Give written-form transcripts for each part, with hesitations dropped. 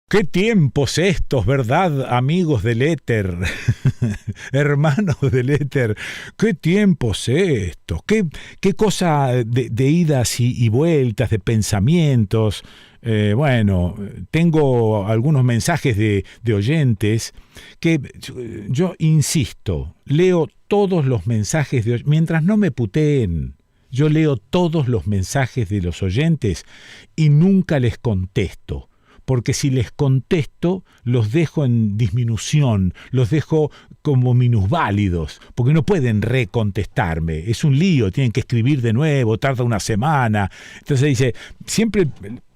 Qué tiempos estos, ¿verdad, amigos del éter? Hermanos del éter, qué tiempos estos, qué cosa de idas y vueltas, de pensamientos. Bueno, tengo algunos mensajes de oyentes que yo insisto, leo todos los mensajes mientras no me puteen. Yo leo todos los mensajes de los oyentes y nunca les contesto, porque si les contesto, los dejo en disminución, los dejo como minusválidos, porque no pueden recontestarme. Es un lío, tienen que escribir de nuevo, tarda una semana. Entonces dice, siempre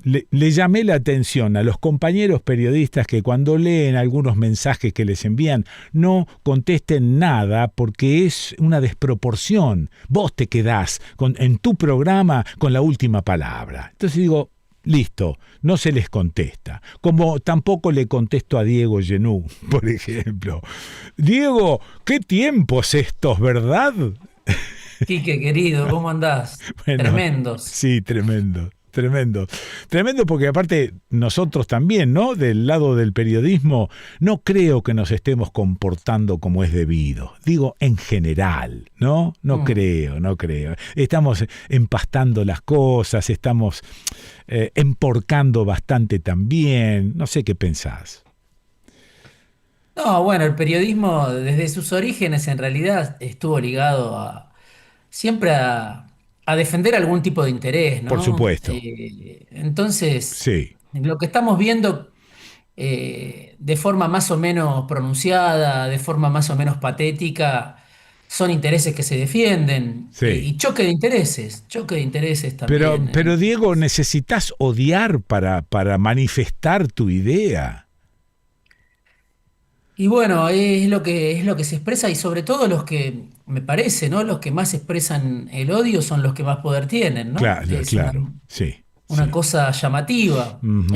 le llamé la atención a los compañeros periodistas que cuando leen algunos mensajes que les envían, no contesten nada porque es una desproporción. Vos te quedás en tu programa con la última palabra. Entonces digo, listo, no se les contesta. Como tampoco le contesto a Diego Genú, por ejemplo. Diego, qué tiempos estos, ¿verdad? Quique, querido, ¿cómo andás? Bueno, Tremendos. sí, tremendo. Tremendo. Tremendo porque aparte nosotros también, ¿no? Del lado del periodismo, no creo que nos estemos comportando como es debido. Digo, en general, ¿no? No Mm. creo, no creo. Estamos empastando las cosas, estamos emporcando bastante también. No sé qué pensás. No, bueno, el periodismo desde sus orígenes en realidad estuvo ligado siempre a defender algún tipo de interés, Por ¿no? supuesto. Entonces, Sí. lo que estamos viendo de forma más o menos pronunciada, de forma más o menos patética, son intereses que se defienden Sí. y choque de intereses Pero, también. pero Diego, necesitas odiar para manifestar tu idea. Y bueno, es lo que se expresa y sobre todo los que, me parece, ¿no? Los que más expresan el odio son los que más poder tienen, ¿no? Claro, Es claro. Sí, una sí. cosa llamativa. Ujú.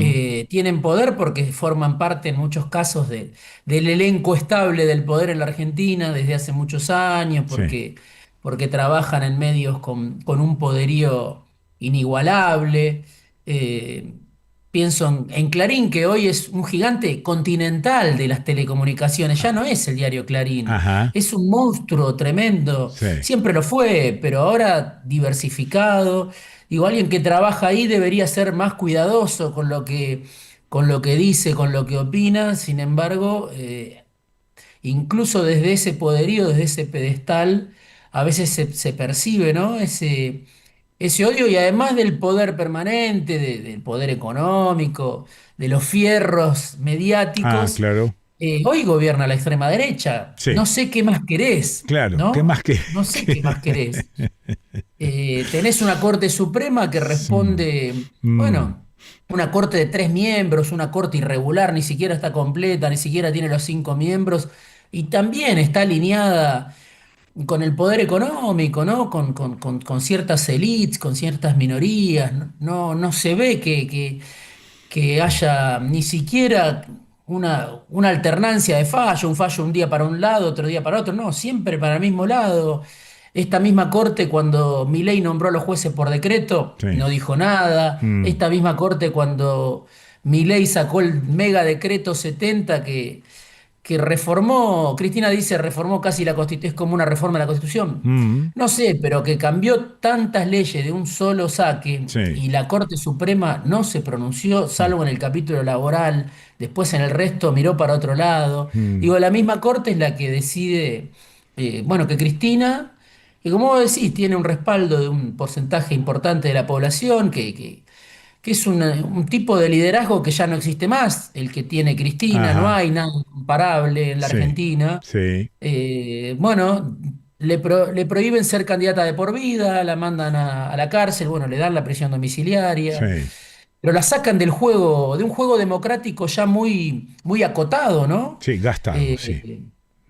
Tienen poder porque forman parte en muchos casos del elenco estable del poder en la Argentina desde hace muchos años, Sí. porque trabajan en medios con un poderío inigualable. Eh, Pienso en Clarín, que hoy es un gigante continental de las telecomunicaciones, ya no es el diario Clarín, Ajá. es un monstruo tremendo, Sí. siempre lo fue, pero ahora diversificado. Digo, alguien que trabaja ahí debería ser más cuidadoso con lo que dice, con lo que opina. Sin embargo, incluso desde ese poderío, desde ese pedestal, a veces se percibe, ¿no? Ese odio y además del poder permanente, del poder económico, de los fierros Ah, mediáticos, claro. hoy gobierna la extrema derecha. No Sí. sé qué más querés, Claro. ¿Qué ¿no? más que, No sé qué más que- querés. Tenés una Corte Suprema que Mm, responde, mm, bueno, una Corte de 3 miembros, una Corte irregular, ni siquiera está completa, ni siquiera tiene los 5 miembros, y también está alineada con el poder económico, ¿no? Con ciertas élites, con ciertas minorías. No, no se ve que haya ni siquiera una alternancia de fallo, un fallo un día para un lado, otro día para otro, no, siempre para el mismo lado. Esta misma corte cuando Milei nombró a los jueces por decreto, sí. no dijo nada. Mm, Esta misma corte cuando Milei sacó el mega decreto 70 que reformó, Cristina dice, reformó casi la Constitución, es como una reforma de la Constitución. mm, No sé, pero que cambió tantas leyes de un solo saque sí. y la Corte Suprema no se pronunció, Mm, salvo en el capítulo laboral, después en el resto miró para otro lado. mm, Digo, la misma Corte es la que decide, bueno, que Cristina, que como vos decís, tiene un respaldo de un porcentaje importante de la población, que es un tipo de liderazgo que ya no existe más, el que tiene Cristina, no ajá. hay nada comparable en la Sí. Argentina. Sí. Bueno, le prohíben ser candidata de por vida, la mandan a la cárcel, bueno, le dan la prisión domiciliaria, Sí. pero la sacan del juego, de un juego democrático ya muy, muy acotado, ¿no? Sí, gastado, sí. Eh,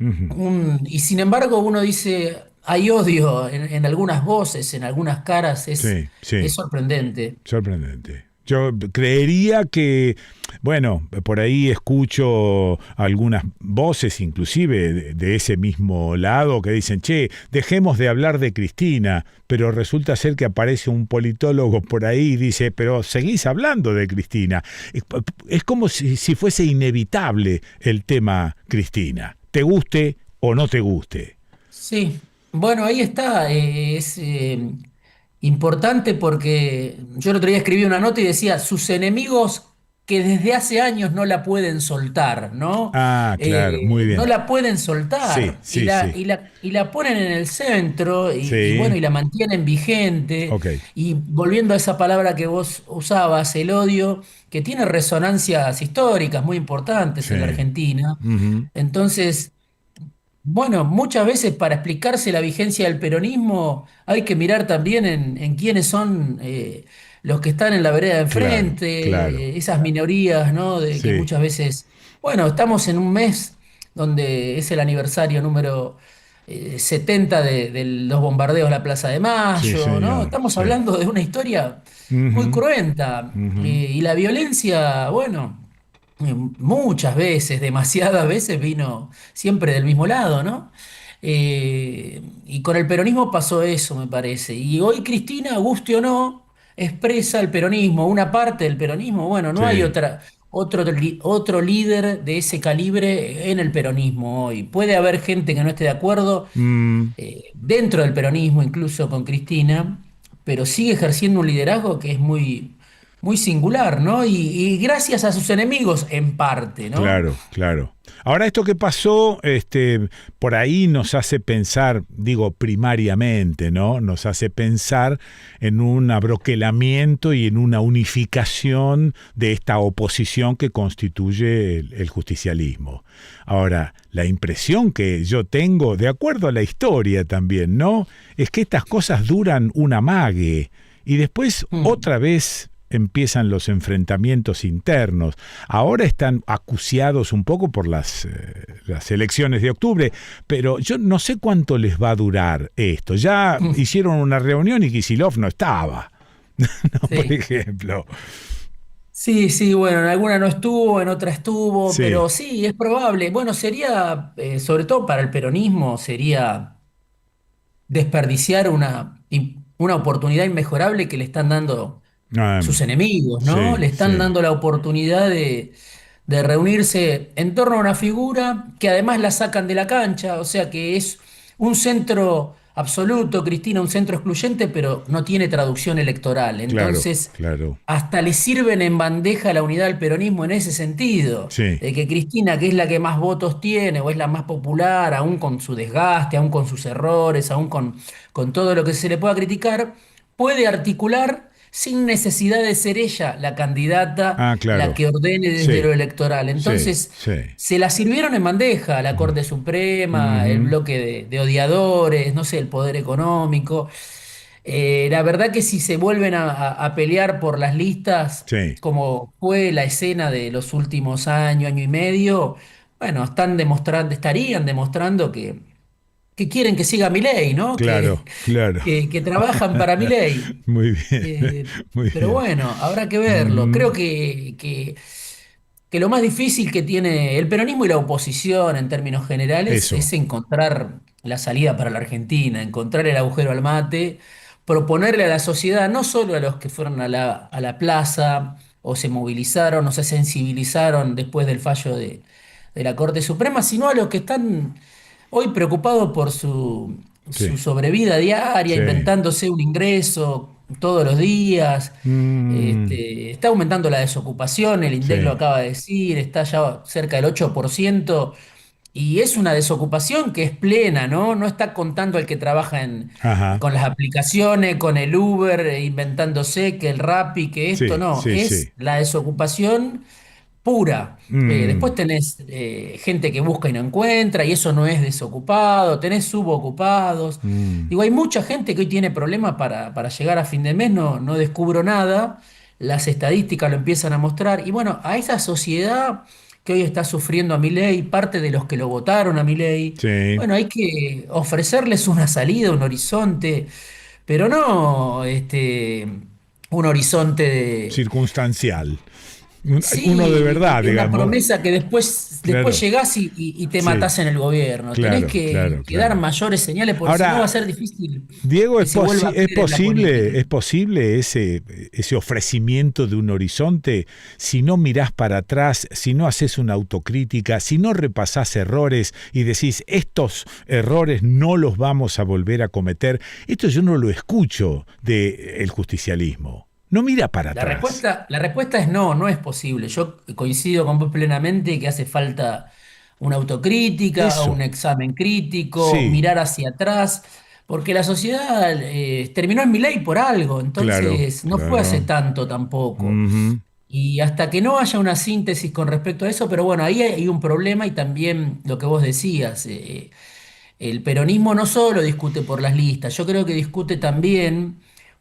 Ujú. y sin embargo uno dice, hay odio en algunas voces, en algunas caras, Sí, es sí. sorprendente. Sorprendente. Yo creería que, bueno, por ahí escucho algunas voces, inclusive de ese mismo lado, que dicen, che, dejemos de hablar de Cristina, pero resulta ser que aparece un politólogo por ahí y dice, pero seguís hablando de Cristina. Es como si fuese inevitable el tema Cristina, te guste o no te guste. Sí, bueno, ahí está. Es importante porque yo el otro día escribí una nota y decía, sus enemigos que desde hace años no la pueden soltar, ¿no? Ah, claro, muy No bien. la pueden Sí, soltar y sí, la, sí. y la, y la ponen en el centro y bueno, Sí, y la mantienen vigente. ok. Y volviendo a esa palabra que vos usabas, el odio, que tiene resonancias históricas muy importantes en la Sí. Argentina. Ujú. Entonces, bueno, muchas veces para explicarse la vigencia del peronismo hay que mirar también en quiénes son los que están en la vereda de Claro, claro. enfrente, esas minorías, ¿no? De que Sí, muchas veces, bueno, estamos en un mes donde es el aniversario número 70 de los bombardeos a la Plaza de sí, Mayo, ¿no? señor. Estamos Sí. hablando de una historia muy Ujú, cruenta ujú. y la violencia, bueno muchas veces, demasiadas veces vino siempre del mismo lado, ¿no? Y con el peronismo pasó eso, me parece. Y hoy Cristina, guste o no, expresa el peronismo, una parte del peronismo. Bueno, no hay Sí. otro líder de ese calibre en el peronismo hoy. Puede haber gente que no esté de acuerdo, Mm, dentro del peronismo, incluso con Cristina, pero sigue ejerciendo un liderazgo que es muy singular, ¿no? Y gracias a sus enemigos, en parte, ¿no? claro, claro. Ahora esto que pasó, por ahí nos hace pensar, digo primariamente, ¿no? Nos hace pensar en un abroquelamiento y en una unificación de esta oposición que constituye el justicialismo. Ahora, la impresión que yo tengo, de acuerdo a la historia también, ¿no? Es que estas cosas duran un amague y después Mm. otra vez empiezan los enfrentamientos internos. Ahora están acuciados un poco por las elecciones de octubre, pero yo no sé cuánto les va a durar esto. Ya hicieron una reunión y Kicillof no estaba, ¿no? Por Sí. ejemplo. Sí, sí, bueno, en alguna no estuvo, en otra estuvo, Sí, pero sí, es probable. Bueno, sería, sobre todo para el peronismo, sería desperdiciar una oportunidad inmejorable que le están dando sus enemigos, ¿no? sí, Le están sí, dando la oportunidad de reunirse en torno a una figura que además la sacan de la cancha, o sea que es un centro absoluto, Cristina, un centro excluyente, pero no tiene traducción electoral. claro, Entonces, claro. hasta le sirven en bandeja la unidad del peronismo en ese sentido, Sí, de que Cristina, que es la que más votos tiene o es la más popular, aún con su desgaste, aún con sus errores, aún con todo lo que se le pueda criticar, puede articular sin necesidad de ser ella la candidata, ah, la claro. que ordene desde Sí, lo electoral. sí, Entonces, sí. se la sirvieron en bandeja, la Corte Suprema, el Ujú. bloque de odiadores, no sé, el poder económico. La verdad que si se vuelven a pelear por las listas, Sí, como fue la escena de los últimos años, año y medio, bueno, estarían demostrando que quieren que siga Milei, ¿no? claro, claro. Que trabajan para Milei. Muy bien, Eh, muy pero bien. bueno, habrá que verlo. Mm, Creo que lo más difícil que tiene el peronismo y la oposición en términos generales eso. es encontrar la salida para la Argentina, encontrar el agujero al mate, proponerle a la sociedad, no solo a los que fueron a la plaza o se movilizaron o se sensibilizaron después del fallo de la Corte Suprema, sino a los que están hoy preocupados por su Sí, sobrevida diaria, sí. inventándose un ingreso todos los días. Mm, Está aumentando la desocupación, el INDEC lo sí, acaba de decir, está ya cerca del 8% y es una desocupación que es plena, ¿no? No está contando el que trabaja ajá. con las aplicaciones, con el Uber, inventándose que el Rappi, que esto, Sí, no, sí, es sí. la desocupación pura. Después Mm, tenés gente que busca y no encuentra, y eso no es desocupado, tenés subocupados. mm, Digo, hay mucha gente que hoy tiene problemas para llegar a fin de mes, no descubro nada, las estadísticas lo empiezan a mostrar, y bueno, a esa sociedad que hoy está sufriendo a Milei, parte de los que lo votaron a Milei, sí, bueno, hay que ofrecerles una salida, un horizonte, pero no, un horizonte de... Circunstancial. Uno de Sí, verdad, una digamos. promesa que después Claro, llegás y te sí, matás en el gobierno. Tenés claro, claro, que dar claro. mayores señales, porque si no va a Ahora, ser difícil Diego, que se vuelva a creer en la política. es posible ese ofrecimiento de un horizonte si no mirás para atrás, si no haces una autocrítica, si no repasás errores y decís, estos errores no los vamos a volver a cometer. Esto yo no lo escucho del justicialismo. No mira para atrás. La respuesta es no, no es posible. Yo coincido con vos plenamente que hace falta una autocrítica, Eso, un examen crítico, sí, mirar hacia atrás, porque la sociedad terminó en mi ley por algo, claro, entonces no fue hace claro. tanto tampoco. Ujú. Y hasta que no haya una síntesis con respecto a eso, pero bueno, ahí hay un problema y también lo que vos decías, el peronismo no solo discute por las listas, yo creo que discute también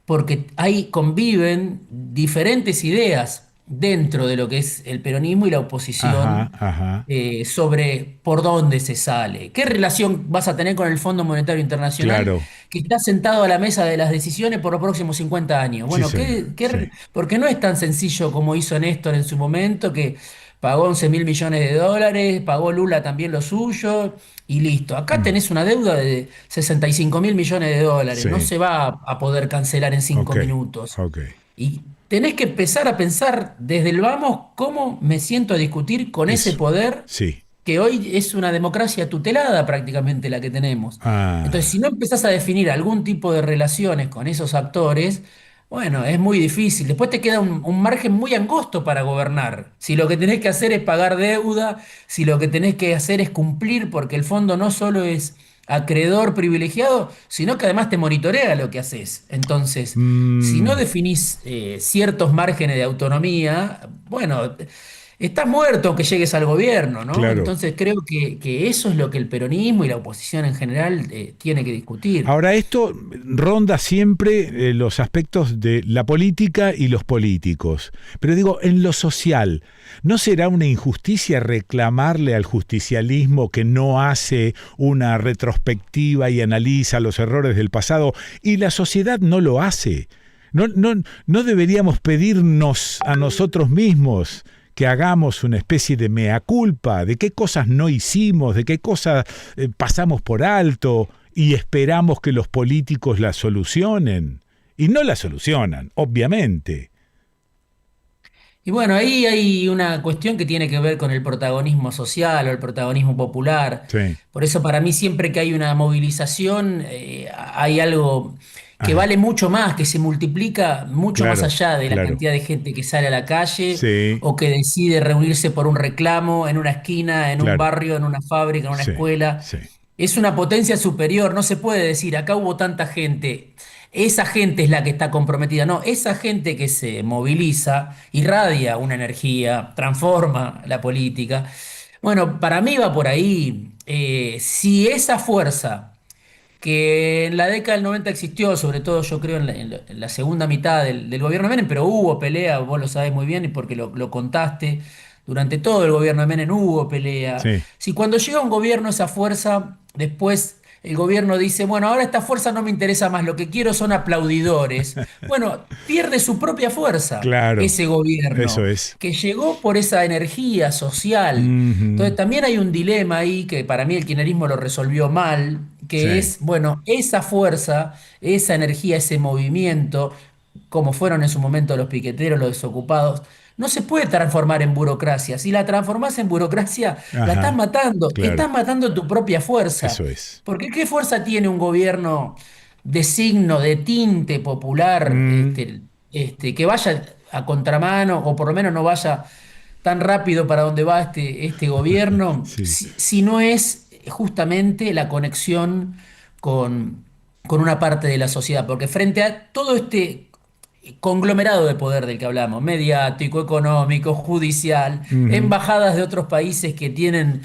porque ahí conviven diferentes ideas dentro de lo que es el peronismo y la Ajá, oposición ajá, sobre por dónde se sale. ¿Qué relación vas a tener con el Fondo Monetario Internacional claro. que está sentado a la mesa de las decisiones por los próximos 50 años? Sí, Bueno, señor, sí. porque no es tan sencillo como hizo Néstor en su momento, que pagó 11.000 millones de dólares, pagó Lula también lo suyo y listo. Acá Mm, tenés una deuda de 65.000 millones de dólares. No sí, se va a poder cancelar en ok, 5 minutos. ok. Y tenés que empezar a pensar desde el vamos cómo me siento a discutir con ese Eso, poder sí. que hoy es una democracia tutelada prácticamente la que tenemos. Entonces, si Ah, no empezás a definir algún tipo de relaciones con esos actores, bueno, es muy difícil. Después te queda un margen muy angosto para gobernar. Si lo que tenés que hacer es pagar deuda, si lo que tenés que hacer es cumplir, porque el fondo no solo es acreedor privilegiado, sino que además te monitorea lo que haces. Entonces, si no mm, definís ciertos márgenes de autonomía, bueno, estás muerto aunque llegues al gobierno, ¿no? claro. Entonces creo que eso es lo que el peronismo y la oposición en general tiene que discutir. Ahora, esto ronda siempre los aspectos de la política y los políticos. Pero digo, en lo social, ¿no será una injusticia reclamarle al justicialismo que no hace una retrospectiva y analiza los errores del pasado y la sociedad no lo hace? ¿No deberíamos pedirnos a nosotros mismos que hagamos una especie de mea culpa de qué cosas no hicimos, de qué cosas pasamos por alto y esperamos que los políticos las solucionen? Y no las solucionan, obviamente. Y bueno, ahí hay una cuestión que tiene que ver con el protagonismo social o el protagonismo popular. Sí. Por eso para mí siempre que hay una movilización, hay algo que Ajá. vale mucho más, que se multiplica mucho más Claro, allá de la claro. cantidad de gente que sale a la calle Sí, o que decide reunirse por un reclamo en una esquina, en un claro. barrio, en una fábrica, en una Sí, escuela. sí. Es una potencia superior, no se puede decir, acá hubo tanta gente, esa gente es la que está comprometida. No, esa gente que se moviliza, irradia una energía, transforma la política. Bueno, para mí va por ahí. Si esa fuerza que en la década del 90 existió, sobre todo yo creo en la segunda mitad del gobierno de Menem, pero hubo pelea, vos lo sabés muy bien y porque lo contaste, durante todo el gobierno de Menem hubo pelea. Sí. Si cuando llega un gobierno esa fuerza, después el gobierno dice, bueno, ahora esta fuerza no me interesa más, lo que quiero son aplaudidores, bueno, pierde su propia fuerza Claro. ese Eso gobierno, es. que llegó por esa energía social. Entonces Ujú. también hay un dilema ahí que para mí el kirchnerismo lo resolvió mal, que Sí. es, bueno, esa fuerza, esa energía, ese movimiento, como fueron en su momento los piqueteros, los desocupados, no se puede transformar en burocracia. Si la transformás en burocracia, la Ajá. Claro. estás matando tu propia fuerza. Eso es. Porque ¿qué fuerza tiene un gobierno de signo, de tinte popular, Mm, que vaya a contramano o por lo menos no vaya tan rápido para donde va este gobierno, sí. si no es justamente la conexión con, con una parte de la sociedad? Porque frente a todo este conglomerado de poder del que hablamos, mediático, económico, judicial, Ujú. embajadas de otros países que tienen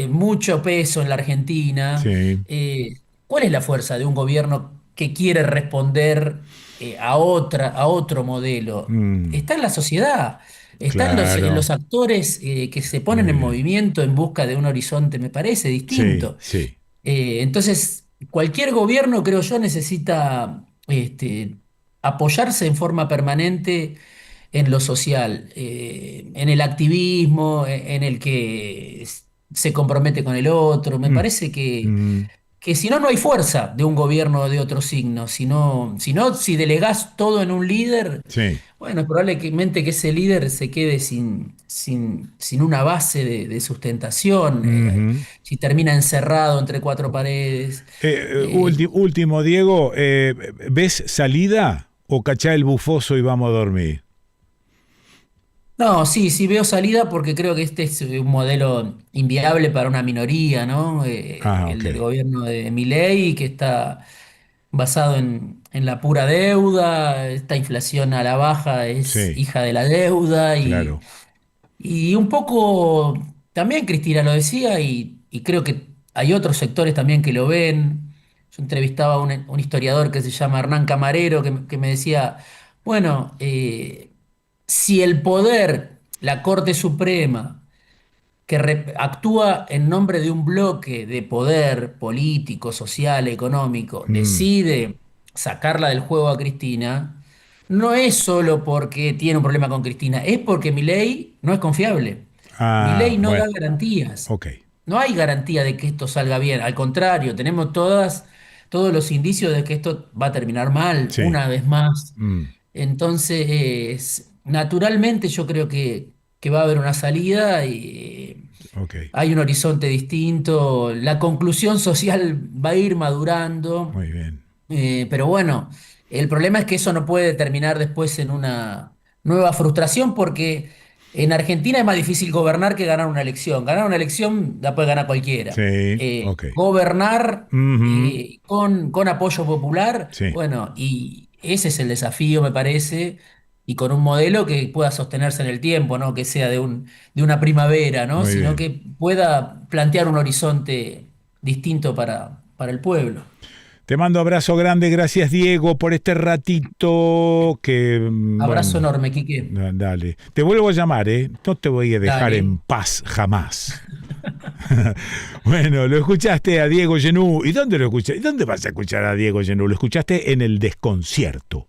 mucho peso en la Argentina, Sí. ¿cuál es la fuerza de un gobierno que quiere responder a otro modelo? Mm, Está en la sociedad, está en claro. los actores que se ponen Muy en bien. movimiento en busca de un horizonte, me parece Sí, distinto. sí. Entonces, cualquier gobierno, creo yo, necesita apoyarse en forma permanente en lo social, en el activismo, en el que se compromete con el otro. Me Mm, parece mm, que si no, no hay fuerza de un gobierno de otro signo. Si delegás todo en un líder, sí. bueno, es probablemente que ese líder se quede sin una base de sustentación, Ujú. si termina encerrado entre cuatro paredes. Último, Diego, ¿ves salida o cachá el bufoso y vamos a dormir? No, sí, sí veo salida porque creo que este es un modelo inviable para una minoría, ¿no? Ah, El ok. del gobierno de Milei, que está basado en la pura deuda, esta inflación a la baja es Sí, hija de la deuda claro. y un poco también Cristina lo decía y creo que hay otros sectores también que lo ven. Yo entrevistaba a un historiador que se llama Hernán Camarero que me decía, bueno, si el poder, la Corte Suprema, actúa en nombre de un bloque de poder político, social, económico, Mm. decide sacarla del juego a Cristina, no es solo porque tiene un problema con Cristina, es porque Milei no es confiable. Ah, Milei no da bueno, garantías. ok. No hay garantía de que esto salga bien. Al contrario, tenemos todos los indicios de que esto va a terminar mal, Sí. una vez más. Mm, Entonces, naturalmente yo creo que va a haber una salida y ok. hay un horizonte distinto, la conclusión social va a ir madurando, Muy bien. pero bueno, el problema es que eso no puede terminar después en una nueva frustración porque en Argentina es más difícil gobernar que ganar una elección. Ganar una elección la puede ganar cualquiera. Sí, ok. Gobernar Ujú. con apoyo popular, Sí, bueno, y ese es el desafío, me parece, y con un modelo que pueda sostenerse en el tiempo, no que sea de una primavera, ¿no? muy Sino bien. que pueda plantear un horizonte distinto para el pueblo. Te mando abrazo grande, gracias Diego por este ratito que, Abrazo bueno, enorme, Quique. dale. Te vuelvo a llamar, ¿eh? No te voy a dejar en Dale. paz jamás. Bueno, lo escuchaste a Diego Genú. ¿Y dónde lo escuchaste? ¿Y dónde vas a escuchar a Diego Genú? Lo escuchaste en El Desconcierto.